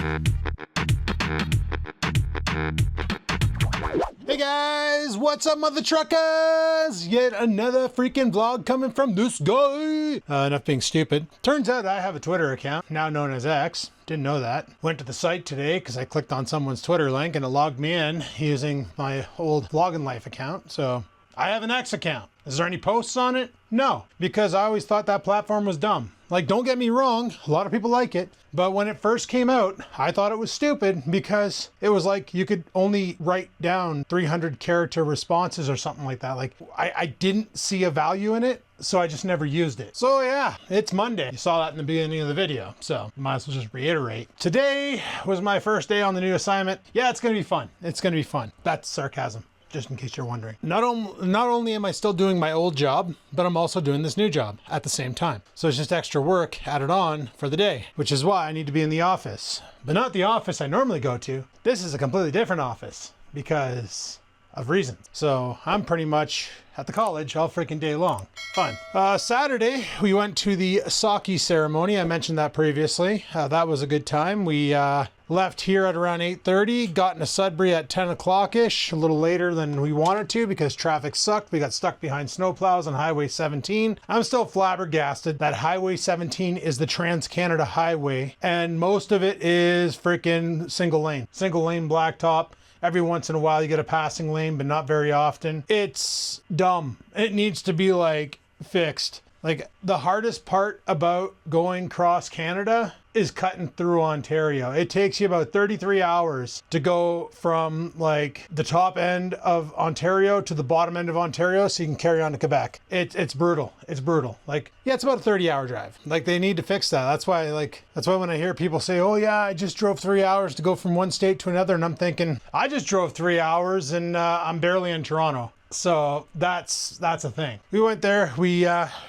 Hey guys, what's up mother truckers? Yet another freaking vlog coming from this guy. Enough being stupid. Turns out I have a Twitter account, now known as X. Didn't know that. Went to the site today because I clicked on someone's Twitter link and it logged me in using my old Vlogging Life account. So I have an X account. Is there any posts on it? No, because I always thought that platform was dumb. Like, don't get me wrong, a lot of people like it, but when it first came out, I thought it was stupid because it was like you could only write down 300 character responses or something like that. Like, I didn't see a value in it, so I just never used it. So yeah, it's Monday. You saw that in the beginning of the video, so might as well just reiterate. Today was my first day on the new assignment. Yeah, it's gonna be fun. It's gonna be fun. That's sarcasm, just in case you're wondering. Not only am I still doing my old job, but I'm also doing this new job at the same time. So it's just extra work added on for the day, which is why I need to be in the office. But not the office I normally go to. This is a completely different office because of reasons. So I'm pretty much at the college all freaking day long. Fun. Saturday, we went to the sake ceremony. I mentioned that previously. That was a good time. We left here at around 8:30, got into Sudbury at 10 o'clock-ish, a little later than we wanted to because traffic sucked. We got stuck behind snowplows on Highway 17. I'm still flabbergasted that Highway 17 is the Trans-Canada Highway, and most of it is freaking single lane blacktop. Every once in a while you get a passing lane, but not very often. It's dumb. It needs to be like fixed. Like, the hardest part about going cross Canada is cutting through Ontario. It takes you about 33 hours to go from like the top end of Ontario to the bottom end of Ontario so you can carry on to Quebec. It's brutal. It's brutal. Like, yeah, it's about a 30-hour drive. Like, they need to fix that. That's why when I hear people say, oh yeah, I just drove 3 hours to go from one state to another, and I'm thinking, I just drove 3 hours and I'm barely in Toronto. So that's a thing. We went there, we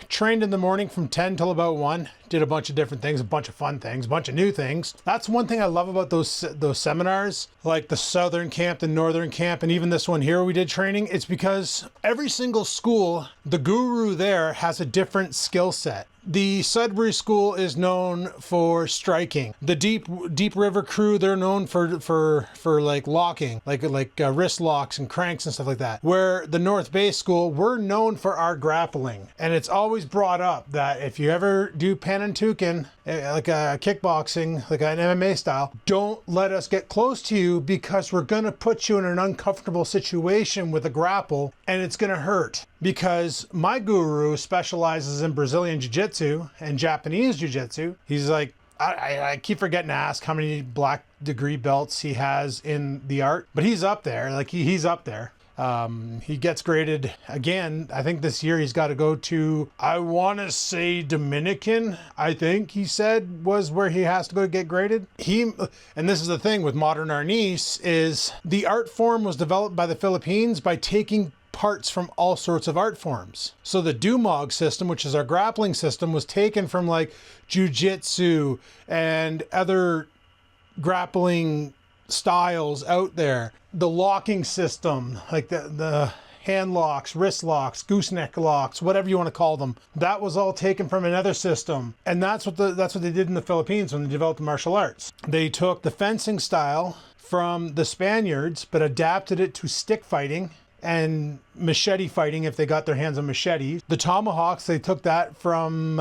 trained in the morning from 10 till about 1, did a bunch of different things, a bunch of fun things, a bunch of new things. That's one thing I love about those seminars, like the Southern Camp, the Northern Camp, and even this one here we did training. It's because every single school, the guru there has a different skill set. The Sudbury school is known for striking. The Deep River crew, they're known for like locking, like wrist locks and cranks and stuff like that. Where the North Bay school, we're known for our grappling. And it's always brought up that if you ever do Panantukan, like a kickboxing, like an MMA style, don't let us get close to you because we're gonna put you in an uncomfortable situation with a grapple and it's gonna hurt. Because my guru specializes in Brazilian Jiu-Jitsu and Japanese Jiu-Jitsu. He's like, I keep forgetting to ask how many black degree belts he has in the art, but he's up there, like he's up there. He gets graded again. I think this year he's got to go to, I want to say Dominican, I think he said was where he has to go to get graded. And this is the thing with modern arnis, is the art form was developed by the Philippines by taking parts from all sorts of art forms. So the Dumog system, which is our grappling system, was taken from like jiu-jitsu and other grappling styles out there. The locking system, like the hand locks, wrist locks, gooseneck locks, whatever you want to call them, that was all taken from another system. And that's what they did in the Philippines when they developed the martial arts. They took the fencing style from the Spaniards, but adapted it to stick fighting and machete fighting if they got their hands on machetes. The tomahawks, they took that from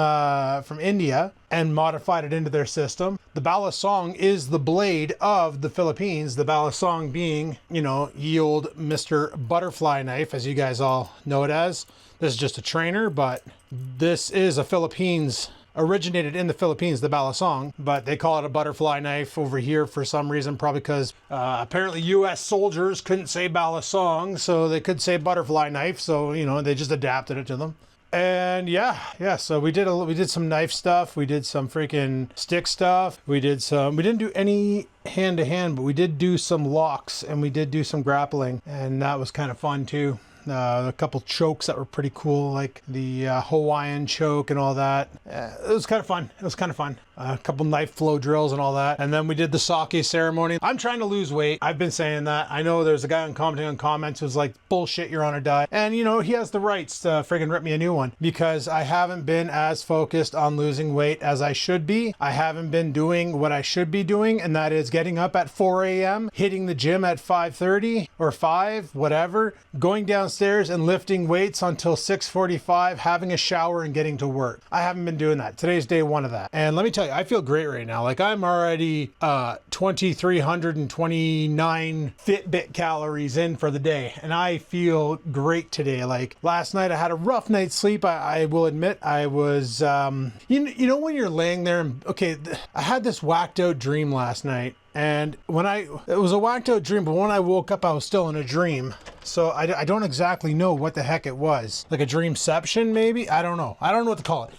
India and modified it into their system. The balasong is the blade of the Philippines, the balasong being, you know, ye old Mr. Butterfly knife, as you guys all know it as. This is just a trainer, but this is a Philippines, originated in the Philippines, the balasong, but they call it a butterfly knife over here for some reason, probably because apparently US soldiers couldn't say balasong, so they could say butterfly knife, so, you know, they just adapted it to them. And yeah, so we did some knife stuff, we did some freaking stick stuff, we didn't do any hand-to-hand, but we did do some locks, and we did do some grappling, and that was kind of fun too. A couple chokes that were pretty cool, like the Hawaiian choke and all that. It was kind of fun. a couple knife flow drills and all that. And then we did the sake ceremony. I'm trying to lose weight. I've been saying that. I know there's a guy commenting on comments who's like, bullshit, you're on a diet. And you know, he has the rights to friggin' rip me a new one because I haven't been as focused on losing weight as I should be. I haven't been doing what I should be doing, and that is getting up at 4 a.m., hitting the gym at 5:30 or 5, whatever, going downstairs and lifting weights until 6:45, having a shower and getting to work. I haven't been doing that. Today's day one of that. And let me tell you, I feel great right now. Like I'm already 2,329 Fitbit calories in for the day, and I feel great today. Like last night I had a rough night's sleep. I will admit I was, you know when you're laying there and, okay, I had this whacked out dream last night. And it was a whacked out dream, but when I woke up, I was still in a dream. So I don't exactly know what the heck it was. Like a dreamception, maybe? I don't know. I don't know what to call it.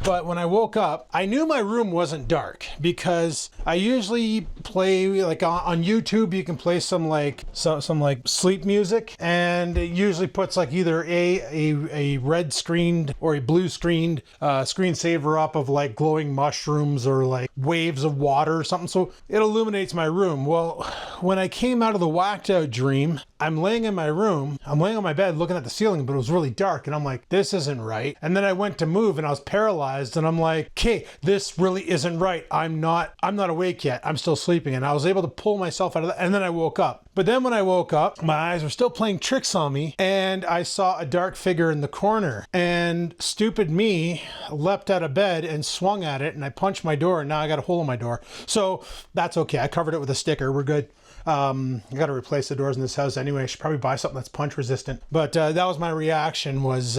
But when I woke up, I knew my room wasn't dark because I usually play like on YouTube. You can play some like sleep music, and it usually puts like either a red screened or a blue screened screensaver up of like glowing mushrooms or like waves of water or something. So it illuminates my room. Well, when I came out of the whacked out dream, I'm laying in my room. I'm laying on my bed looking at the ceiling, but it was really dark, and I'm like, this isn't right. And then I went to move, and I was paralyzed. And I'm like, okay, this really isn't right. I'm not awake yet. I'm still sleeping. And I was able to pull myself out of that. And then I woke up. But then when I woke up, my eyes were still playing tricks on me, and I saw a dark figure in the corner. And stupid me leapt out of bed and swung at it, and I punched my door, and now I got a hole in my door. So that's okay. I covered it with a sticker. We're good. I got to replace the doors in this house anyway. I should probably buy something that's punch resistant. But that was my reaction, was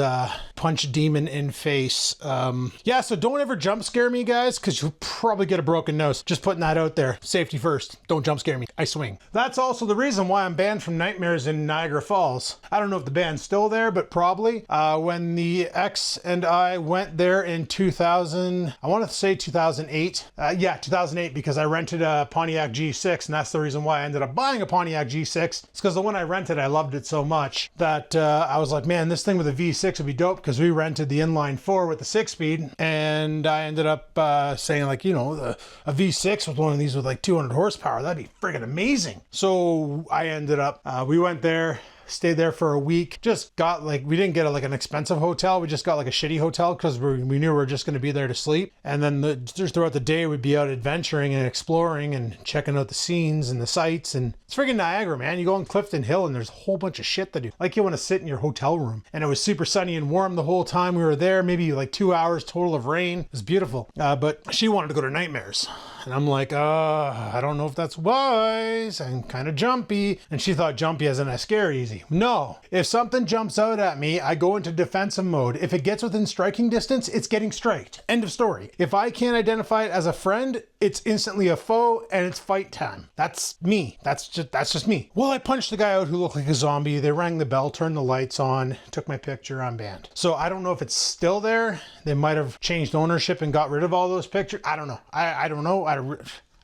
punch demon in face. Yeah, so don't ever jump scare me, guys, because you'll probably get a broken nose. Just putting that out there. Safety first. Don't jump scare me. I swing. That's also the reason why I'm banned from Nightmares in Niagara Falls. I don't know if the band's still there, but probably. When the ex and I went there in 2000, I want to say 2008. Yeah, 2008, because I rented a Pontiac G6, and that's the reason why I ended up buying a Pontiac G6. It's because the one I rented, I loved it so much that I was like, man, this thing with a V6 would be dope, because we rented the inline 4 with the 6-speed, and I ended up saying like, you know, a V6 with one of these with like 200 horsepower, that'd be friggin' amazing. So I ended up, we went there, stayed there for a week, just got like, we didn't get like an expensive hotel, we just got like a shitty hotel because we knew we were just going to be there to sleep. And then just throughout the day we'd be out adventuring and exploring and checking out the scenes and the sights. And it's freaking Niagara, man. You go on Clifton Hill and there's a whole bunch of shit to do. Like you want to sit in your hotel room, and it was super sunny and warm the whole time we were there, maybe like 2 hours total of rain. It was beautiful. But she wanted to go to Nightmares. And I'm like, I don't know if that's wise. I'm kind of jumpy. And she thought jumpy as in I scare easy. No. If something jumps out at me, I go into defensive mode. If it gets within striking distance, it's getting striked. End of story. If I can't identify it as a friend, it's instantly a foe, and it's fight time. That's me. That's just me. Well, I punched the guy out who looked like a zombie. They rang the bell, turned the lights on, took my picture. I'm banned. So I don't know if it's still there. They might have changed ownership and got rid of all those pictures. I don't know. I don't know. I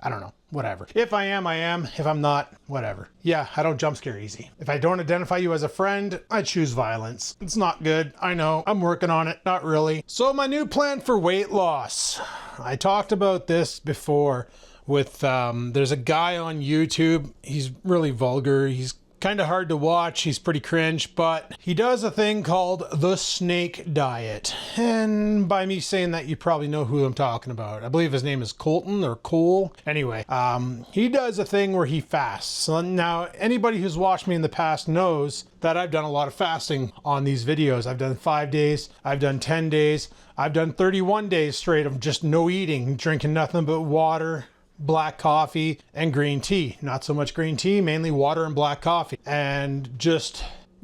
don't know. Whatever. If I am, I am. If I'm not, whatever. Yeah, I don't jump scare easy. If I don't identify you as a friend, I choose violence. It's not good. I know. I'm working on it. Not really. So my new plan for weight loss. I talked about this before with, there's a guy on YouTube. He's really vulgar. He's kind of hard to watch. He's pretty cringe, but he does a thing called the snake diet. And by me saying that, you probably know who I'm talking about. I believe his name is Colton or Cole. Anyway, he does a thing where he fasts. So now, anybody who's watched me in the past knows that I've done a lot of fasting on these videos. I've done 5 days. I've done 10 days. I've done 31 days straight of just no eating, drinking nothing but water, black coffee, and green tea. Not so much green tea, mainly water and black coffee. And just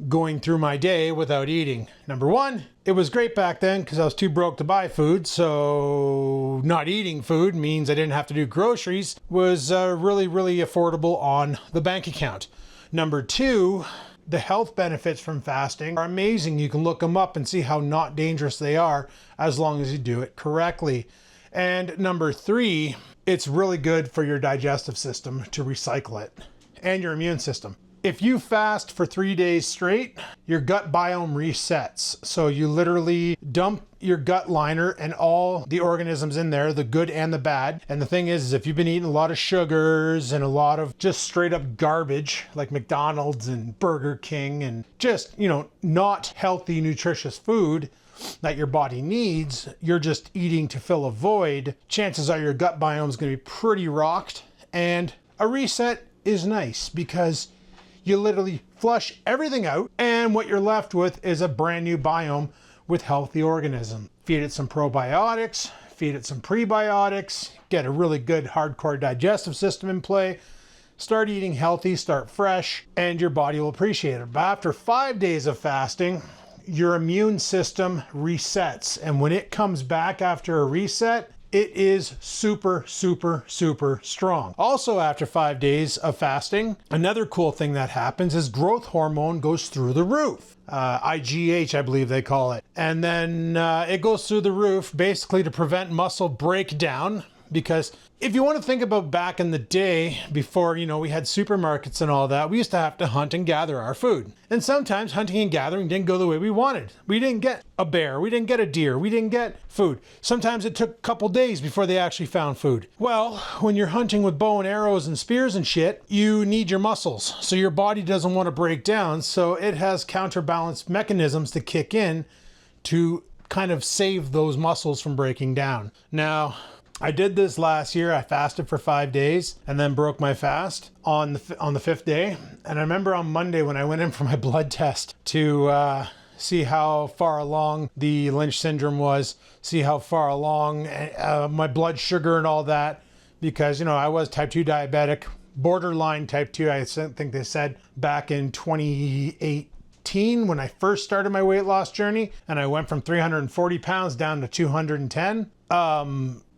going through my day without eating. Number one, it was great back then because I was too broke to buy food. So not eating food means I didn't have to do groceries. Was really, really affordable on the bank account. Number two, the health benefits from fasting are amazing. You can look them up and see how not dangerous they are as long as you do it correctly. And number three, it's really good for your digestive system to recycle it and your immune system. If you fast for 3 days straight, your gut biome resets. So you literally dump your gut liner and all the organisms in there, the good and the bad. And the thing is if you've been eating a lot of sugars and a lot of just straight up garbage like McDonald's and Burger King and just, you know, not healthy, nutritious food that your body needs, you're just eating to fill a void, chances are your gut biome is going to be pretty rocked. And a reset is nice because you literally flush everything out and what you're left with is a brand new biome with healthy organisms. Feed it some probiotics, feed it some prebiotics, get a really good hardcore digestive system in play, start eating healthy, start fresh, and your body will appreciate it. But after 5 days of fasting, your immune system resets. And when it comes back after a reset, it is super, super, super strong. Also, after 5 days of fasting, another cool thing that happens is growth hormone goes through the roof. IGH, I believe they call it. And then it goes through the roof basically to prevent muscle breakdown. Because if you want to think about back in the day before, you know, we had supermarkets and all that, we used to have to hunt and gather our food. And sometimes hunting and gathering didn't go the way we wanted. We didn't get a bear, we didn't get a deer, we didn't get food. Sometimes it took a couple days before they actually found food. Well, when you're hunting with bow and arrows and spears and shit, you need your muscles. So your body doesn't want to break down. So it has counterbalance mechanisms to kick in to kind of save those muscles from breaking down. Now, I did this last year. I fasted for 5 days and then broke my fast on the fifth day. And I remember on Monday when I went in for my blood test to see how far along the Lynch syndrome was, see how far along my blood sugar and all that, because, you know, I was type 2 diabetic, borderline type 2, I think they said back in 2018 when I first started my weight loss journey, and I went from 340 pounds down to 210.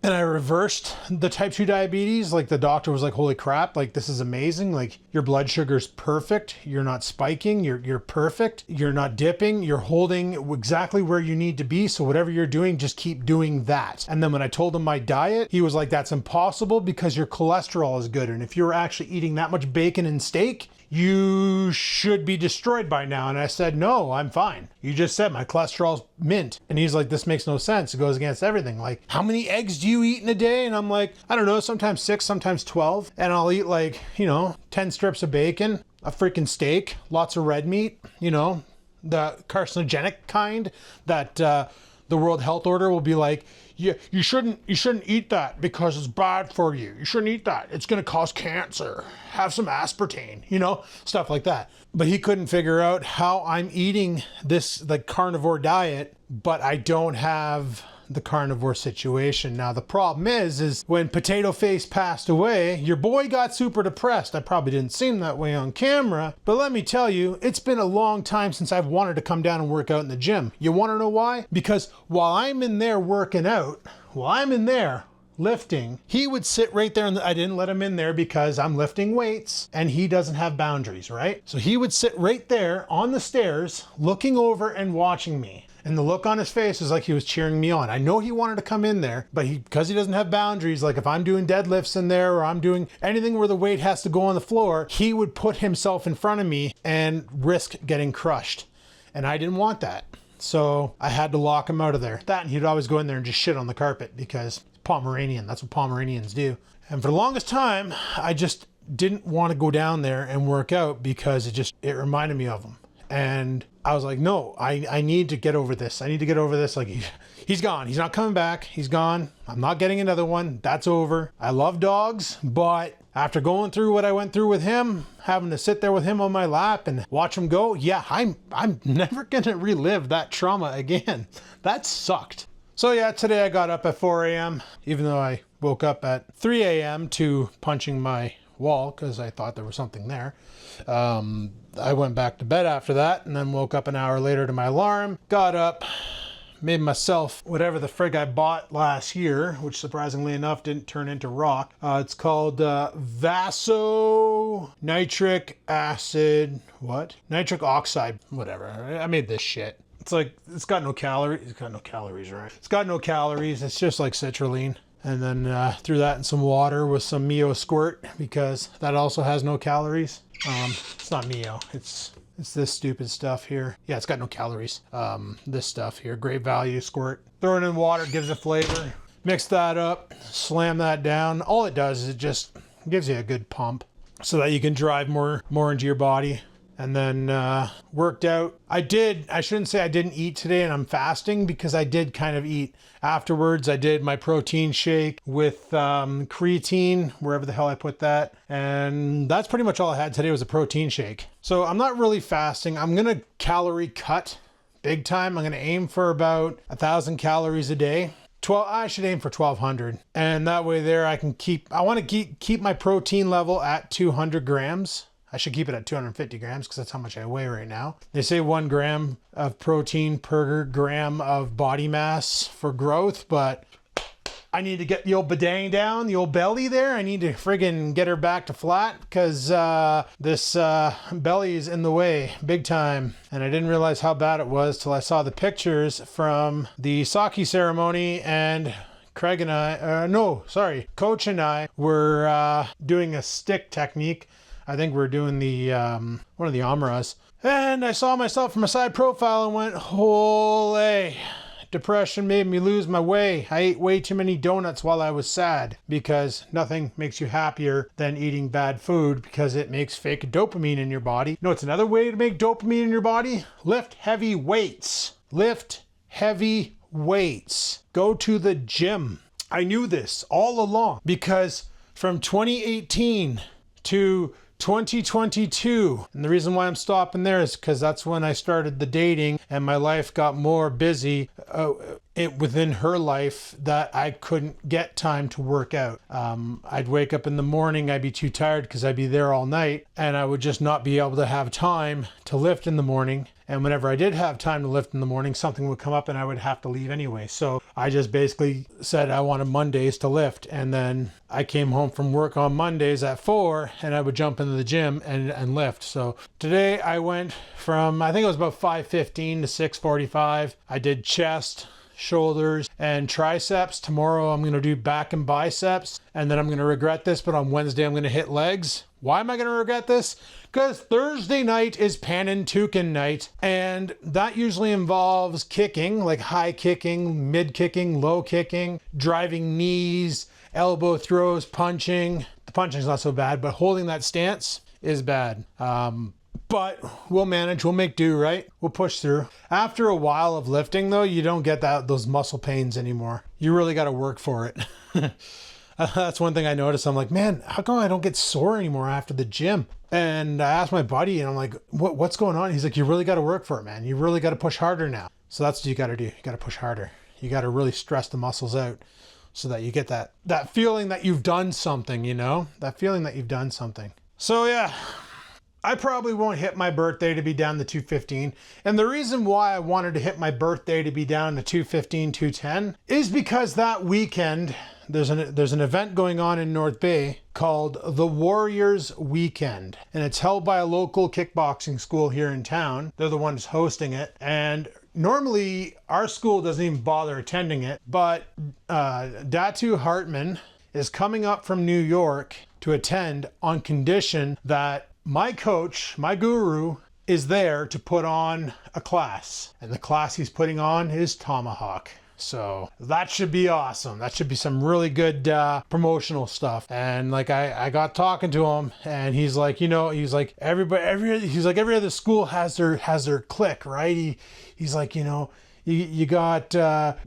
And I reversed the type 2 diabetes. Like the doctor was like, holy crap, like this is amazing. Like your blood sugar's perfect. You're not spiking. You're perfect. You're not dipping. You're holding exactly where you need to be. So whatever you're doing, just keep doing that. And then when I told him my diet, he was like, that's impossible because your cholesterol is good. And if you're actually eating that much bacon and steak, you should be destroyed by now. And I said, no, I'm fine. You just said my cholesterol's mint. And he's like, this makes no sense. It goes against everything. Like, how many eggs do you eat in a day? And I'm like, I don't know, sometimes 6, sometimes 12. And I'll eat like, you know, 10 strips of bacon, a freaking steak, lots of red meat, you know, the carcinogenic kind that the World Health Order will be like, yeah, you shouldn't eat that because it's bad for you. You shouldn't eat that. It's going to cause cancer. Have some aspartame, you know, stuff like that. But he couldn't figure out how I'm eating this like carnivore diet, but I don't have the carnivore situation. Now the problem is when Potato Face passed away, your boy got super depressed. I probably didn't seem that way on camera, but let me tell you, it's been a long time since I've wanted to come down and work out in the gym. You want to know why? Because while I'm in there working out, while I'm in there lifting, he would sit right there, and I didn't let him in there because I'm lifting weights and he doesn't have boundaries, right? So he would sit right there on the stairs looking over and watching me. And the look on his face was like he was cheering me on. I know he wanted to come in there, but because he doesn't have boundaries, like if I'm doing deadlifts in there or I'm doing anything where the weight has to go on the floor, he would put himself in front of me and risk getting crushed. And I didn't want that. So I had to lock him out of there. That, and he'd always go in there and just shit on the carpet because it's Pomeranian. That's what Pomeranians do. And for the longest time, I just didn't want to go down there and work out because it reminded me of him. And I was like, no, I need to get over this. I need to get over this. Like, he's gone. He's not coming back. He's gone. I'm not getting another one. That's over. I love dogs, but after going through what I went through with him, having to sit there with him on my lap and watch him go, yeah, I'm never going to relive that trauma again. That sucked. So yeah, today I got up at 4 a.m., even though I woke up at 3 a.m. to punching my wall because I thought there was something there. I went back to bed after that and then woke up an hour later to my alarm, got up, made myself whatever the frig I bought last year, which surprisingly enough didn't turn into rock. It's called Vaso Nitric Acid, nitric oxide, whatever. I made this shit. It's like, it's got no calories. It's got no calories, right? It's got no calories. It's just like citrulline. And then threw that in some water with some Mio Squirt because that also has no calories. It's not Mio. It's this stupid stuff here. Yeah, it's got no calories. This stuff here, Great Value Squirt. throw it in water, gives it flavor. Mix that up, slam that down. All it does is it just gives you a good pump so that you can drive more into your body. And then worked out. I shouldn't say I didn't eat today and I'm fasting, because I did kind of eat afterwards. I did my protein shake with creatine, wherever the hell I put that. And that's pretty much all I had today was a protein shake. So I'm not really fasting. I'm going to calorie cut big time. I'm going to aim for about 1,000 calories a day. I should aim for 1,200. And that way there I want to keep my protein level at 200 grams. I should keep it at 250 grams because that's how much I weigh right now. They say 1 gram of protein per gram of body mass for growth, but I need to get the old badang down, the old belly there. I need to friggin' get her back to flat because this belly is in the way big time. And I didn't realize how bad it was till I saw the pictures from the sake ceremony, and Coach and I were doing a stick technique. I think we're doing the one of the Amaras. And I saw myself from a side profile and went, holy, depression made me lose my way. I ate way too many donuts while I was sad, because nothing makes you happier than eating bad food, because it makes fake dopamine in your body. You know what's another way to make dopamine in your body? Lift heavy weights. Lift heavy weights. Go to the gym. I knew this all along, because from 2018 to 2022, and the reason why I'm stopping there is because that's when I started the dating and my life got more busy within her life that I couldn't get time to work out. I'd wake up in the morning, I'd be too tired because I'd be there all night, and I would just not be able to have time to lift in the morning. And whenever I did have time to lift in the morning, something would come up and I would have to leave anyway. So I just basically said I wanted Mondays to lift. And then I came home from work on Mondays at 4 and I would jump into the gym and lift. So today I went from, I think it was about 5:15 to 6:45. I did chest, shoulders, and triceps. Tomorrow I'm going to do back and biceps. And then I'm going to regret this, but on Wednesday I'm going to hit legs. Why am I going to regret this? Because Thursday night is Panentuken night, and that usually involves kicking, like high kicking, mid kicking, low kicking, driving knees, elbow throws, punching. The punching's not so bad, but holding that stance is bad. But we'll manage, we'll make do, right? We'll push through. After a while of lifting though, you don't get those muscle pains anymore. You really got to work for it. That's one thing I noticed. I'm like, man, how come I don't get sore anymore after the gym? And I asked my buddy, and I'm like, what's going on? He's like, you really got to work for it, man. You really got to push harder now. So that's what you got to do. You got to push harder. You got to really stress the muscles out so that you get that feeling that you've done something, you know? That feeling that you've done something. So yeah, I probably won't hit my birthday to be down to 215. And the reason why I wanted to hit my birthday to be down to 215, 210 is because that weekend there's an event going on in North Bay called the Warriors Weekend. And it's held by a local kickboxing school here in town. They're the ones hosting it. And normally our school doesn't even bother attending it. But Datu Hartman is coming up from New York to attend on condition that my coach, my guru, is there to put on a class. And the class he's putting on is Tomahawk. So that should be awesome. That should be some really good promotional stuff. And like I got talking to him, and he's like, you know, he's like every other school has their clique, right? He's like, you know, you got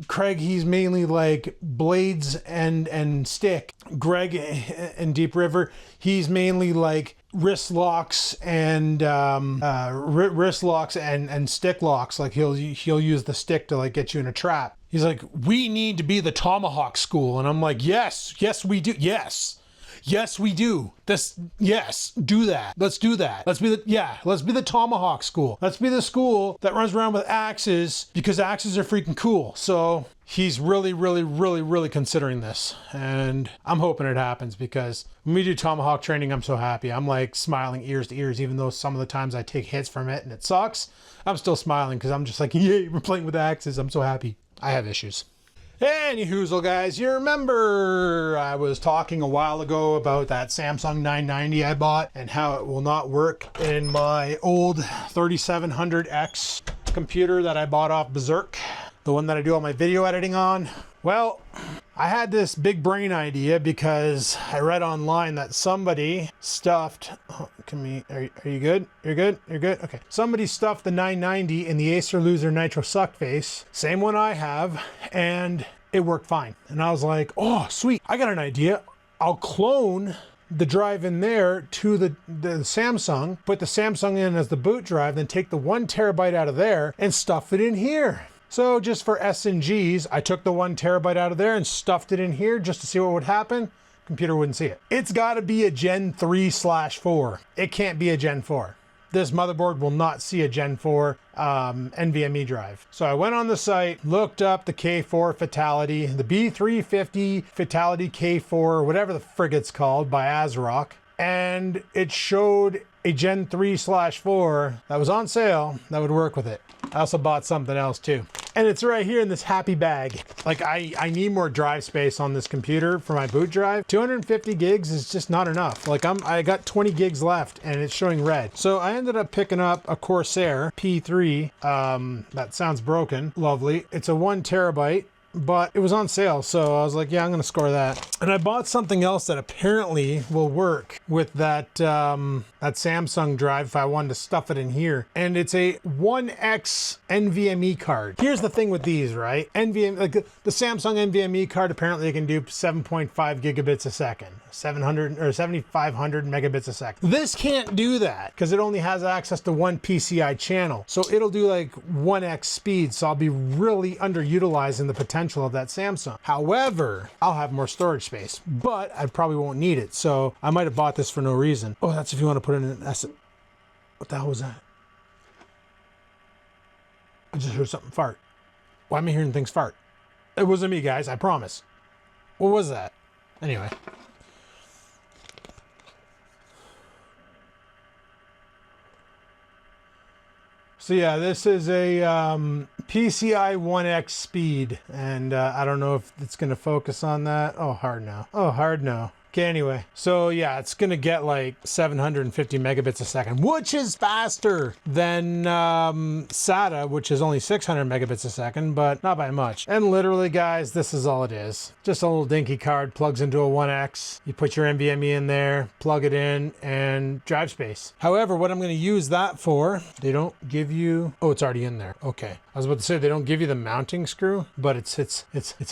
Craig, he's mainly like blades and stick. Greg in Deep River, he's mainly like wrist locks and stick locks. Like he'll use the stick to like get you in a trap. He's like, we need to be the Tomahawk school. And I'm like, yes, we do. Yes, we do. Do that. Let's do that. Let's be the Tomahawk school. Let's be the school that runs around with axes, because axes are freaking cool. So he's really, really, really, really considering this. And I'm hoping it happens, because when we do Tomahawk training, I'm so happy. I'm like smiling ears to ears, even though some of the times I take hits from it and it sucks. I'm still smiling because I'm just like, yay, we're playing with axes. I'm so happy. I have issues. Anyhoozle, guys, you remember I was talking a while ago about that Samsung 990 I bought and how it will not work in my old 3700X computer that I bought off Berserk. the one that I do all my video editing on. Well, I had this big brain idea because I read online that somebody stuffed, are you good? You're good? You're good? Okay. Somebody stuffed the 990 in the Acer Loser Nitro Suck face, same one I have, and it worked fine. And I was like, oh, sweet, I got an idea. I'll clone the drive in there to the Samsung, put the Samsung in as the boot drive, then take the 1 terabyte out of there and stuff it in here. So just for S&Gs, I took the 1 terabyte out of there and stuffed it in here just to see what would happen. Computer wouldn't see it. It's got to be a Gen 3/4. It can't be a Gen 4. This motherboard will not see a Gen 4 NVMe drive. So I went on the site, looked up the K4 Fatality, the B350 Fatality K4, whatever the frig it's called, by ASRock, and it showed a Gen 3/4 that was on sale that would work with it. I also bought something else too. And it's right here in this happy bag. Like I need more drive space on this computer for my boot drive. 250 gigs is just not enough. Like I got 20 gigs left and it's showing red. So I ended up picking up a Corsair P3. That sounds broken. Lovely. It's a 1 terabyte. But it was on sale, so I was like, yeah, I'm gonna score that. And I bought something else that apparently will work with that that Samsung drive if I wanted to stuff it in here. And it's a 1X NVMe card. Here's the thing with these, right? Like the Samsung NVMe card, apparently it can do 7.5 gigabits a second, 700 or 7,500 megabits a second. This can't do that because it only has access to 1 PCI channel. So it'll do like 1X speed. So I'll be really underutilizing the potential of that Samsung. However, I'll have more storage space, but I probably won't need it. So I might have bought this for no reason. Oh, that's if you want to put it in an S. What the hell was that? I just heard something fart. Why am I hearing things fart? It wasn't me, guys, I promise. What was that? Anyway. So yeah, this is a PCI 1X speed, and I don't know if it's going to focus on that. Oh, hard no. Oh, hard no. Okay, anyway, so yeah, it's gonna get like 750 megabits a second, which is faster than SATA, which is only 600 megabits a second, but not by much. And literally, guys, this is all it is. Just a little dinky card, plugs into a 1X. You put your NVMe in there, plug it in, and drive space. However, what I'm gonna use that for, they don't give you, oh, it's already in there. Okay, I was about to say they don't give you the mounting screw, but it's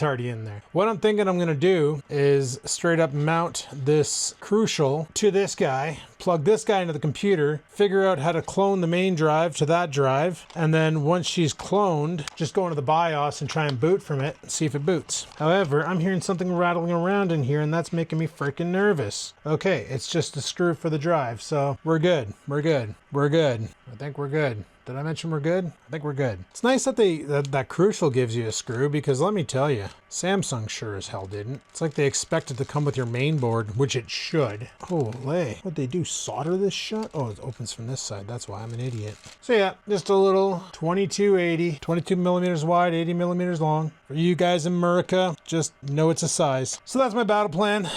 already in there. What I'm thinking I'm gonna do is straight up mount this Crucial to this guy, plug this guy into the computer, figure out how to clone the main drive to that drive, and then once she's cloned, just go into the BIOS and try and boot from it and see if it boots. However, I'm hearing something rattling around in here and that's making me freaking nervous. Okay, it's just a screw for the drive, so we're good. We're good. We're good. I think we're good. Did I mention we're good? I think we're good. It's nice that that Crucial gives you a screw, because let me tell you, Samsung sure as hell didn't. It's like they expect it to come with your main board, which it should. Holy, what'd they do, solder this shut? Oh, it opens from this side, that's why I'm an idiot. So yeah, just a little 2280, 22 millimeters wide, 80 millimeters long. For you guys in America, just know it's a size. So that's my battle plan.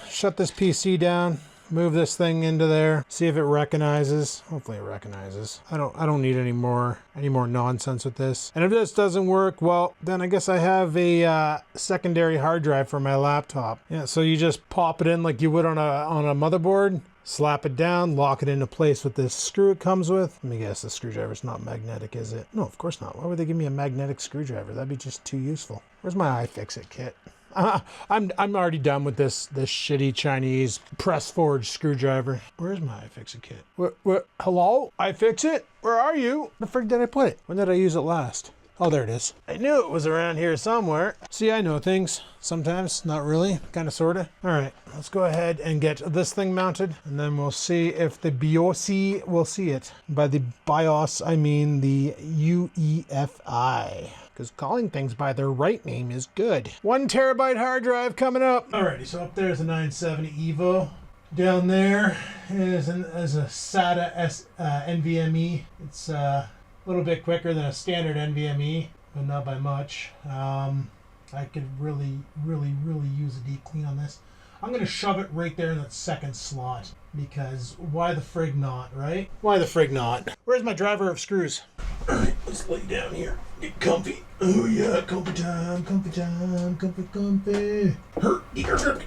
Shut this PC down. Move this thing into there, see if it recognizes. Hopefully it recognizes. I don't need any more nonsense with this. And if this doesn't work, well, then I guess I have a secondary hard drive for my laptop. Yeah, so you just pop it in like you would on a motherboard, slap it down, lock it into place with this screw it comes with. Let me guess, the screwdriver's not magnetic, is it? No, of course not. Why would they give me a magnetic screwdriver? That'd be just too useful. Where's my iFixit kit? I'm already done with this shitty Chinese press forged screwdriver. Where's my iFixit kit? What? Hello? iFixit? Where are you? Where the frick did I put it? When did I use it last? Oh, there it is. I knew it was around here somewhere. See, I know things. Sometimes, not really, kind of, sort of. All right, let's go ahead and get this thing mounted, and then we'll see if the BIOS will see it. By the BIOS, I mean the UEFI. Because calling things by their right name is good. 1 terabyte hard drive coming up. Alrighty, so up there's a 970 Evo. Down there is a SATA NVMe. It's a little bit quicker than a standard NVMe, but not by much. I could really use a deep clean on this. I'm gonna shove it right there in that second slot. Because why the frig not, right? Why the frig not? Where's my driver of screws? Alright, let's lay down here. Get comfy. Oh yeah, comfy time, comfy time, comfy, comfy.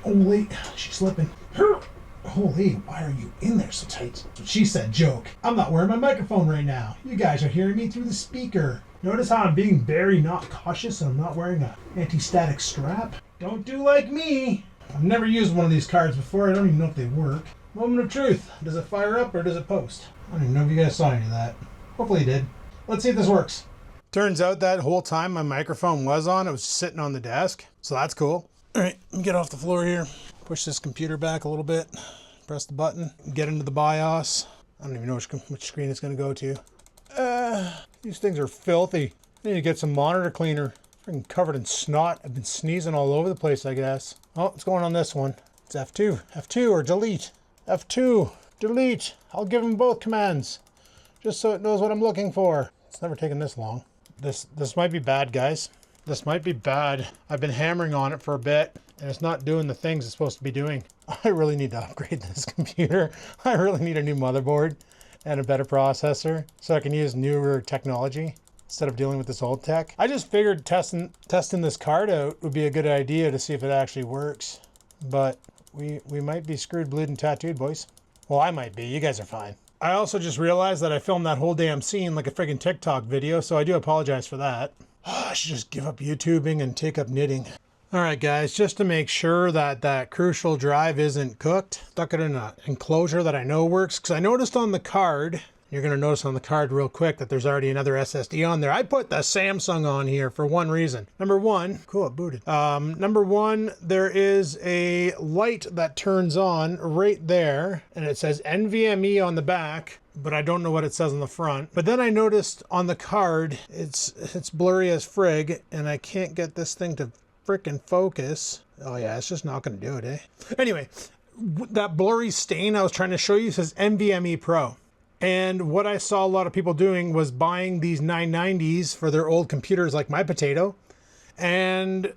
Holy, she's slipping. Holy, why are you in there so tight? She said joke. I'm not wearing my microphone right now. You guys are hearing me through the speaker. Notice how I'm being very not cautious and I'm not wearing an anti-static strap? Don't do like me. I've never used one of these cards before. I don't even know if they work. Moment of truth. Does it fire up or does it post? I don't even know if you guys saw any of that. Hopefully you did. Let's see if this works. Turns out that whole time my microphone was on, it was sitting on the desk. So that's cool. All right, let me get off the floor here. Push this computer back a little bit. Press the button. Get into the BIOS. I don't even know which screen it's going to go to. These things are filthy. I need to get some monitor cleaner. Freaking covered in snot. I've been sneezing all over the place, I guess. Oh, what's going on this one? It's F2. F2 or delete. F2, delete. I'll give them both commands, just so it knows what I'm looking for. It's never taken this long. This might be bad, guys. This might be bad. I've been hammering on it for a bit, and it's not doing the things it's supposed to be doing. I really need to upgrade this computer. I really need a new motherboard and a better processor so I can use newer technology instead of dealing with this old tech. I just figured testing this card out would be a good idea to see if it actually works, but we might be screwed, bleeding, tattooed, boys. Well, I might be. You guys are fine. I also just realized that I filmed that whole damn scene like a friggin' TikTok video, so I do apologize for that. I should just give up YouTubing and take up knitting. All right, guys, just to make sure that that crucial drive isn't cooked, stuck it in an enclosure that I know works, because I noticed on the card, you're going to notice on the card real quick that there's already another SSD on there. I put the Samsung on here for one reason. Number one, cool, it booted. Number one, there is a light that turns on right there, and it says NVMe on the back, but I don't know what it says on the front. But then I noticed on the card, it's blurry as frig, and I can't get this thing to frickin' focus. Oh yeah, it's just not going to do it, eh? Anyway, that blurry stain I was trying to show you says NVMe Pro. And what I saw a lot of people doing was buying these 990s for their old computers like my potato and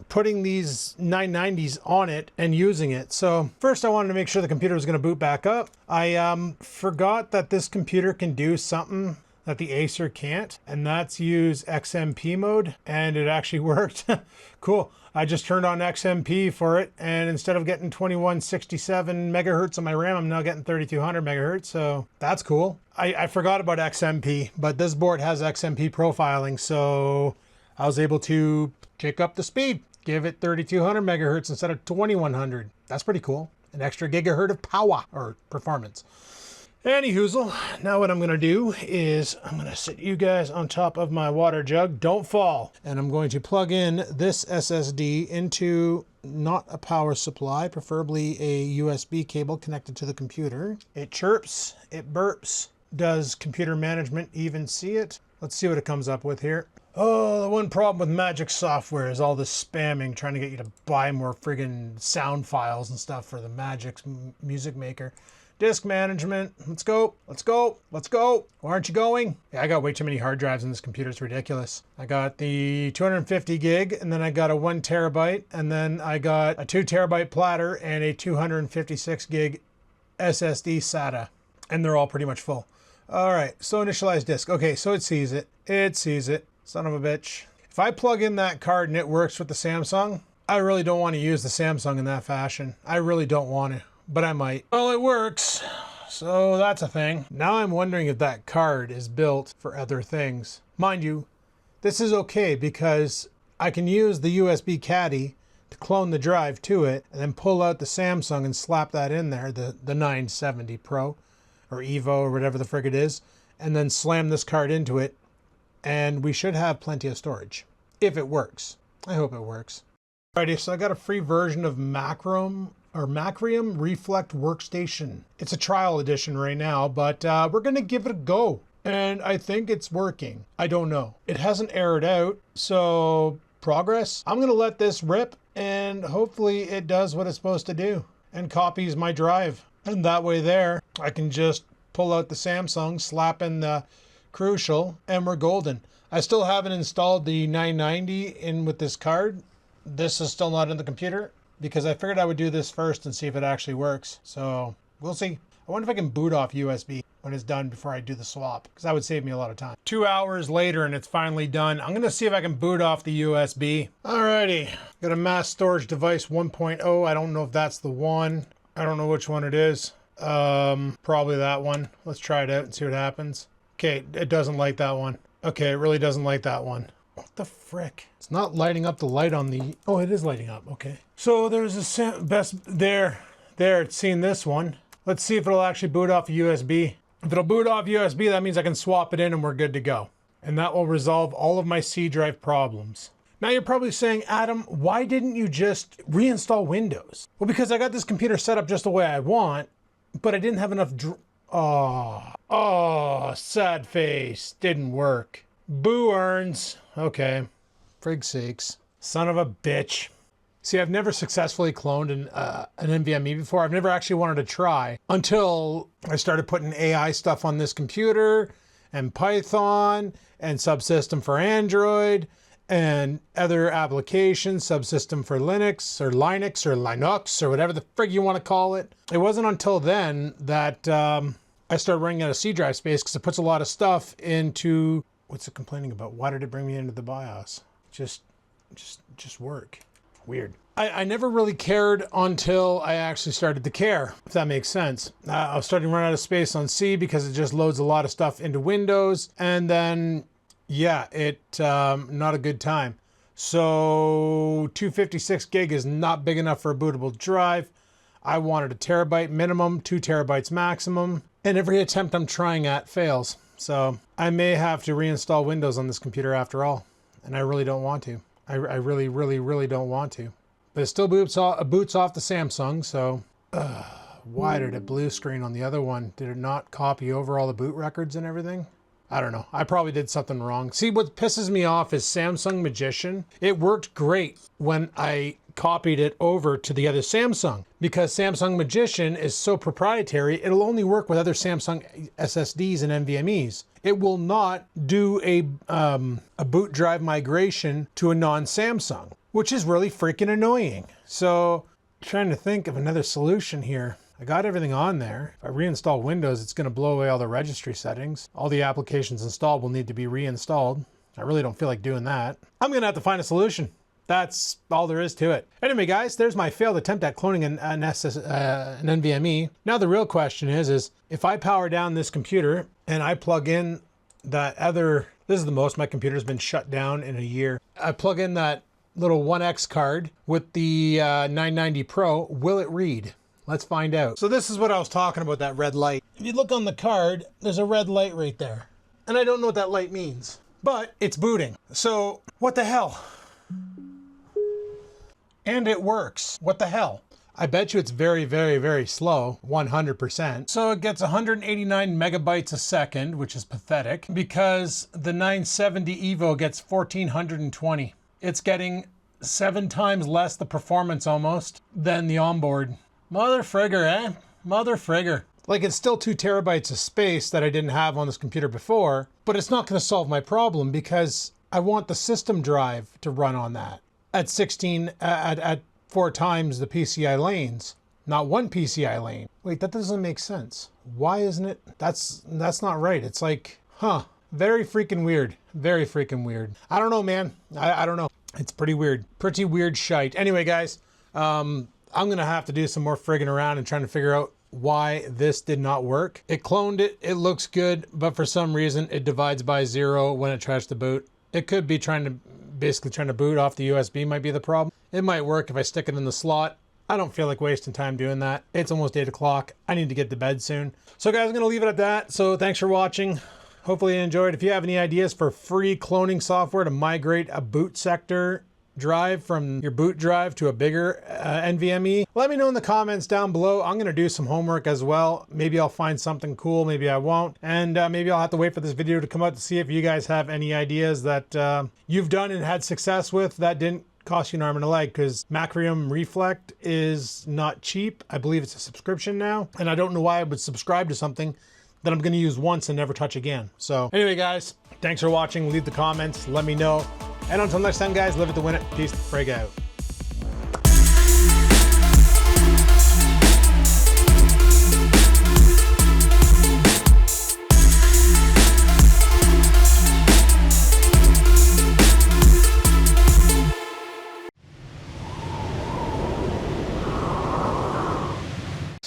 putting these 990s on it and using it. So first I wanted to make sure the computer was going to boot back up. I forgot that this computer can do something that the Acer can't, and that's use XMP mode, and it actually worked. Cool. I just turned on XMP for it, and instead of getting 2167 megahertz on my RAM, I'm now getting 3200 megahertz, so that's cool. I forgot about XMP, but this board has XMP profiling, so I was able to kick up the speed, give it 3200 megahertz instead of 2100. That's pretty cool. An extra gigahertz of power, or performance. Anyhoozle, now what I'm going to do is I'm going to sit you guys on top of my water jug. Don't fall. And I'm going to plug in this SSD into not a power supply, preferably a USB cable connected to the computer. It chirps, it burps. Does computer management even see it? Let's see what it comes up with here. Oh, the one problem with Magic software is all this spamming, trying to get you to buy more friggin' sound files and stuff for the Magic music maker. Disk management, let's go, let's go, let's go. Why aren't you going? Yeah, I got way too many hard drives in this computer, it's ridiculous. I got the 250 gig, and then I got a 1 terabyte, and then I got a 2 terabyte platter and a 256 gig SSD SATA. And they're all pretty much full. All right, so initialize disk. Okay, so it sees it. It sees it, son of a bitch. If I plug in that card and it works with the Samsung, I really don't want to use the Samsung in that fashion. I really don't want to. But I might. Well, it works, so that's a thing. Now I'm wondering if that card is built for other things. Mind you, this is okay because I can use the USB caddy to clone the drive to it and then pull out the Samsung and slap that in there, the 970 Pro or Evo or whatever the frig it is, and then slam this card into it, and we should have plenty of storage, if it works. I hope it works. Alrighty, so I got a free version of Macrium Reflect Workstation. It's a trial edition right now, but we're gonna give it a go. And I think it's working. I don't know. It hasn't aired out, so progress. I'm gonna let this rip and hopefully it does what it's supposed to do and copies my drive. And that way there, I can just pull out the Samsung, slap in the Crucial, and we're golden. I still haven't installed the 990 in with this card. This is still not in the computer. because I figured I would do this first and see if it actually works. So we'll see. I wonder if I can boot off USB when it's done before I do the swap, because that would save me a lot of time. 2 hours later and it's finally done. I'm gonna see if I can boot off the USB. Alrighty, got a mass storage device 1.0. I don't know if that's the one. I don't know which one it is. Probably that one. Let's try it out and see what happens. Okay, it doesn't like that one. Okay, it really doesn't like that one. What the frick? It's not lighting up the light on the... Oh, it is lighting up. Okay. So there's a best... There, it's seeing this one. Let's see if it'll actually boot off a USB. If it'll boot off USB, that means I can swap it in and we're good to go. And that will resolve all of my C drive problems. Now you're probably saying, Adam, why didn't you just reinstall Windows? Well, because I got this computer set up just the way I want, but I didn't have enough... Oh, sad face. Didn't work. Boo earns. Okay. Frig's sakes. Son of a bitch. See, I've never successfully cloned an NVMe before. I've never actually wanted to try until I started putting AI stuff on this computer and Python and subsystem for Android and other applications, subsystem for Linux or Linux or whatever the frig you want to call it. It wasn't until then that I started running out of C drive space because it puts a lot of stuff into... What's it complaining about? Why did it bring me into the BIOS? Just work. Weird. I never really cared until I actually started to care, if that makes sense. I was starting to run out of space on C because it just loads a lot of stuff into Windows. And then, yeah, not a good time. So 256 gig is not big enough for a bootable drive. I wanted a terabyte minimum, 2 terabytes maximum. And every attempt I'm trying at fails. So I may have to reinstall Windows on this computer after all. And I really don't want to. I really, really, really don't want to. But it still boots off the Samsung, so... why did it blue screen on the other one? Did it not copy over all the boot records and everything? I don't know. I probably did something wrong. See, what pisses me off is Samsung Magician. It worked great when I copied it over to the other Samsung, because Samsung Magician is so proprietary, it'll only work with other Samsung SSDs and NVMEs. It will not do a boot drive migration to a non-Samsung, which is really freaking annoying. So, trying to think of another solution here. I got everything on there. If I reinstall Windows, it's going to blow away all the registry settings. All the applications installed will need to be reinstalled. I really don't feel like doing that. I'm going to have to find a solution. That's all there is to it. Anyway, guys, there's my failed attempt at cloning an NVMe. Now the real question is if I power down this computer and I plug in that other... This is the most my computer's been shut down in a year. I plug in that little 1X card with the 990 Pro. Will it read? Let's find out. So this is what I was talking about, that red light. If you look on the card, there's a red light right there. And I don't know what that light means, but it's booting. So what the hell? And it works. What the hell? I bet you it's very, very, very slow, 100%. So it gets 189 megabytes a second, which is pathetic, because the 970 Evo gets 1420. It's getting 7 times less the performance almost than the onboard. Mother frigger, eh? Mother frigger. Like, it's still 2 terabytes of space that I didn't have on this computer before, but it's not going to solve my problem because I want the system drive to run on that at 4 times the PCI lanes, not 1 PCI lane. Wait, that doesn't make sense. Why isn't it? That's not right. It's like, very freaking weird. Very freaking weird. I don't know, man. I don't know. It's pretty weird. Pretty weird shite. Anyway, guys, I'm going to have to do some more frigging around and trying to figure out why this did not work. It cloned it. It looks good, but for some reason it divides by 0 when it tries to boot. It could be basically trying to boot off the USB might be the problem. It might work if I stick it in the slot. I don't feel like wasting time doing that. It's almost 8 o'clock. I need to get to bed soon. So guys, I'm going to leave it at that. So thanks for watching. Hopefully you enjoyed. If you have any ideas for free cloning software to migrate a boot sector drive from your boot drive to a bigger NVMe, let me know in the comments down below. I'm going to do some homework as well. Maybe I'll find something cool, maybe I won't, and maybe I'll have to wait for this video to come out to see if you guys have any ideas that you've done and had success with that didn't cost you an arm and a leg, because Macrium Reflect is not cheap. I believe it's a subscription now, and I don't know why I would subscribe to something that I'm going to use once and never touch again. So anyway, guys, thanks for watching. Leave the comments, let me know. And until next time, guys, live it to win it. Peace the frig out.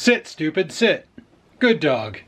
Sit, stupid, sit. Good dog.